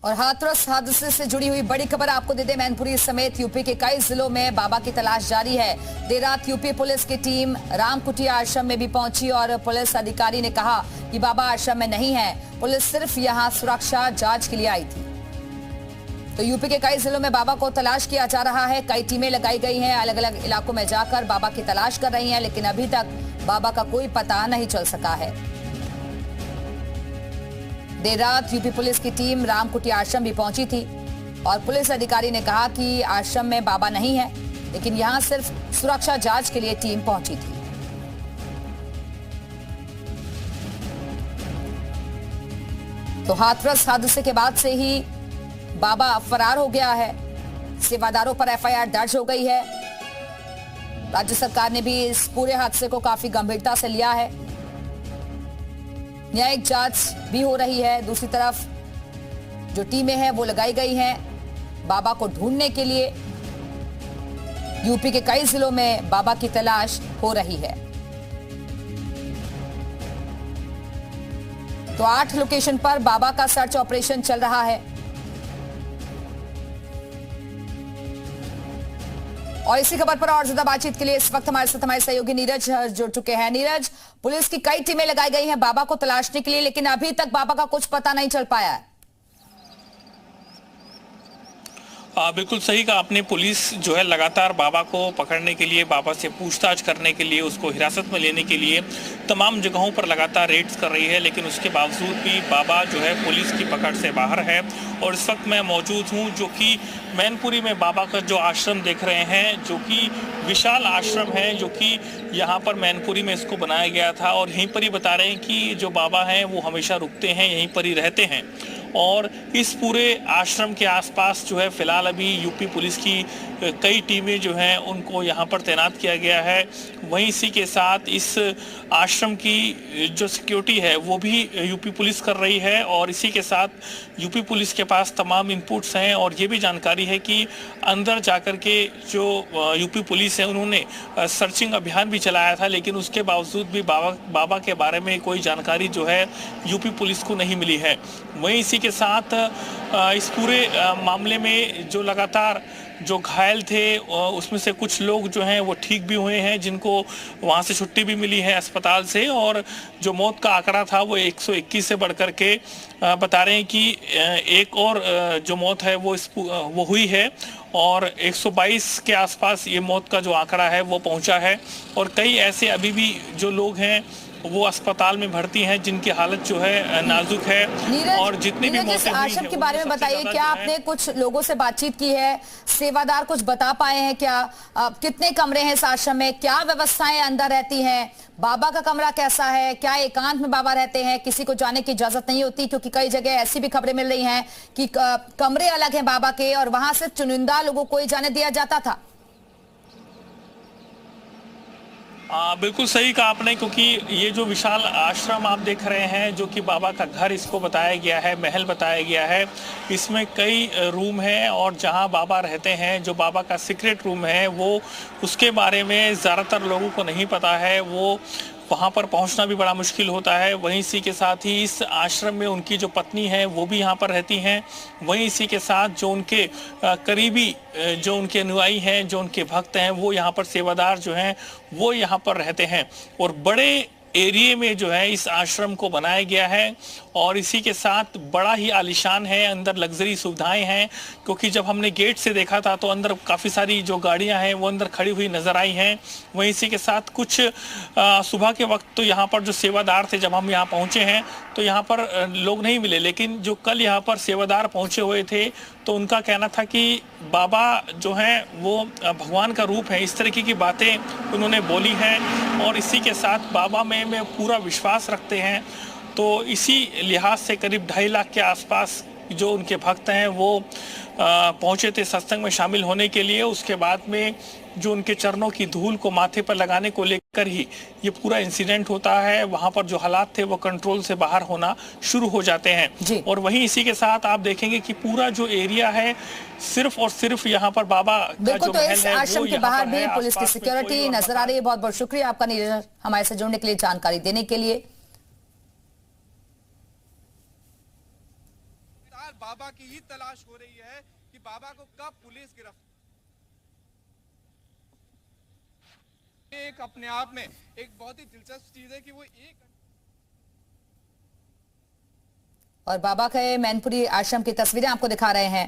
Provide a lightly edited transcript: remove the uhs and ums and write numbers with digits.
और हाथरस हादसे से जुड़ी हुई बड़ी खबर आपको दे दें, मैनपुरी समेत यूपी के कई जिलों में बाबा की तलाश जारी है। देर रात यूपी पुलिस की टीम रामकुटिया आश्रम में भी पहुंची और पुलिस अधिकारी ने कहा कि बाबा आश्रम में नहीं है। पुलिस सिर्फ यहां सुरक्षा जांच के लिए आई थी। तो यूपी के कई जिलों में बाबा को तलाश किया जा रहा है। कई टीमें लगाई गई हैं, अलग अलग इलाकों में जाकर बाबा की तलाश कर रही हैं, लेकिन अभी तक बाबा का कोई पता नहीं चल सका है। देर रात यूपी पुलिस की टीम रामकुटिया आश्रम भी पहुंची थी और पुलिस अधिकारी ने कहा कि आश्रम में बाबा नहीं है, लेकिन यहां सिर्फ सुरक्षा जांच के लिए टीम पहुंची थी। तो हाथरस हादसे के बाद से ही बाबा फरार हो गया है। सेवादारों पर एफआईआर दर्ज हो गई है। राज्य सरकार ने भी इस पूरे हादसे को काफी गंभीरता से लिया है। न्यायिक जांच भी हो रही है। दूसरी तरफ जो टीमें हैं वो लगाई गई हैं बाबा को ढूंढने के लिए। यूपी के कई जिलों में बाबा की तलाश हो रही है। तो 8 लोकेशन पर बाबा का सर्च ऑपरेशन चल रहा है। और इसी खबर पर और ज्यादा बातचीत के लिए इस वक्त हमारे साथ हमारे सहयोगी नीरज जुड़ चुके हैं। नीरज, पुलिस की कई टीमें लगाई गई हैं बाबा को तलाशने के लिए, लेकिन अभी तक बाबा का कुछ पता नहीं चल पाया है। बिल्कुल सही कहा आपने। पुलिस जो है लगातार बाबा को पकड़ने के लिए, बाबा से पूछताछ करने के लिए, उसको हिरासत में लेने के लिए तमाम जगहों पर लगातार रेड्स कर रही है, लेकिन उसके बावजूद भी बाबा जो है पुलिस की पकड़ से बाहर है। और इस वक्त मैं मौजूद हूं जो कि मैनपुरी में बाबा का जो आश्रम देख रहे हैं, जो कि विशाल आश्रम है, जो कि यहाँ पर मैनपुरी में इसको बनाया गया था। और यहीं पर ही बता रहे हैं कि जो बाबा हैं वो हमेशा रुकते हैं, यहीं पर ही रहते हैं। और इस पूरे आश्रम के आसपास जो है फिलहाल अभी यूपी पुलिस की कई टीमें जो हैं उनको यहाँ पर तैनात किया गया है। वहीं इसी के साथ इस आश्रम की जो सिक्योरिटी है वो भी यूपी पुलिस कर रही है। और इसी के साथ यूपी पुलिस के पास तमाम इनपुट्स हैं और ये भी जानकारी है कि अंदर जाकर के जो यूपी पुलिस है उन्होंने सर्चिंग अभियान भी चलाया था, लेकिन उसके बावजूद भी बाबा के बारे में कोई जानकारी जो है यूपी पुलिस को नहीं मिली है। वहीं इसी के साथ इस पूरे मामले में जो लगातार जो घायल थे उसमें से कुछ लोग जो हैं वो ठीक भी हुए हैं, जिनको वहाँ से छुट्टी भी मिली है अस्पताल से। और जो मौत का आंकड़ा था वो 121 से बढ़कर के बता रहे हैं कि एक और जो मौत है वो हुई है और 122 के आसपास ये मौत का जो आंकड़ा है वो पहुंचा है। और कई ऐसे अभी भी जो लोग हैं वो अस्पताल में भर्ती हैं जिनकी हालत जो है नाजुक है। और जितनी भी मौतें हुई आश्रम के बारे में बताइए, क्या आपने कुछ लोगों से बातचीत की है? सेवादार कुछ बता पाए हैं क्या? कितने कमरे हैं इस आश्रम में? क्या व्यवस्थाएं अंदर रहती हैं? बाबा का कमरा कैसा है? क्या एकांत में बाबा रहते हैं? किसी को जाने की इजाजत नहीं होती? क्योंकि कई जगह ऐसी भी खबरें मिल रही हैं कि कमरे अलग हैं बाबा के और वहां से चुनिंदा लोगों को ही जाने दिया जाता था। बिल्कुल सही कहा आपने, क्योंकि ये जो विशाल आश्रम आप देख रहे हैं जो कि बाबा का घर इसको बताया गया है, महल बताया गया है, इसमें कई रूम हैं और जहां बाबा रहते हैं जो बाबा का सीक्रेट रूम है वो उसके बारे में ज़्यादातर लोगों को नहीं पता है। वो वहाँ पर पहुँचना भी बड़ा मुश्किल होता है। वहीं इसी के साथ ही इस आश्रम में उनकी जो पत्नी है वो भी यहाँ पर रहती हैं। वहीं इसी के साथ जो उनके करीबी जो उनके अनुयायी हैं, जो उनके भक्त हैं, वो यहाँ पर सेवादार जो हैं वो यहाँ पर रहते हैं। और बड़े एरिया में जो है इस आश्रम को बनाया गया है और इसी के साथ बड़ा ही आलीशान है। अंदर लग्जरी सुविधाएं हैं, क्योंकि जब हमने गेट से देखा था तो अंदर काफ़ी सारी जो गाड़ियां हैं वो अंदर खड़ी हुई नज़र आई हैं। वहीं इसी के साथ कुछ सुबह के वक्त तो यहाँ पर जो सेवादार थे, जब हम यहाँ पहुँचे हैं तो यहाँ पर लोग नहीं मिले, लेकिन जो कल यहाँ पर सेवादार पहुँचे हुए थे तो उनका कहना था कि बाबा जो हैं वो भगवान का रूप है। इस तरीके की बातें उन्होंने बोली हैं और इसी के साथ बाबा में पूरा विश्वास रखते हैं। तो इसी लिहाज से करीब 2.5 लाख के आसपास जो उनके भक्त हैं वो पहुंचे थे सत्संग में शामिल होने के लिए। उसके बाद में जो उनके चरणों की धूल को माथे पर लगाने को लेकर ही ये पूरा इंसिडेंट होता है। वहां पर जो हालात थे वो कंट्रोल से बाहर होना शुरू हो जाते हैं। और वहीं इसी के साथ आप देखेंगे कि पूरा जो एरिया है सिर्फ और सिर्फ यहाँ पर बाबा का जो महल है आश्रम के बाहर भी पुलिस की सिक्योरिटी नजर आ रही है। बहुत बहुत शुक्रिया आपका नीरज, हमारे से जुड़ने के लिए, जानकारी देने के लिए। बाबा की ही तलाश हो रही है कि बाबा को कब पुलिस गिरफ्तार। एक अपने आप में एक बहुत ही दिलचस्प चीज है कि वो एक और बाबा के मैनपुरी आश्रम की तस्वीरें आपको दिखा रहे हैं।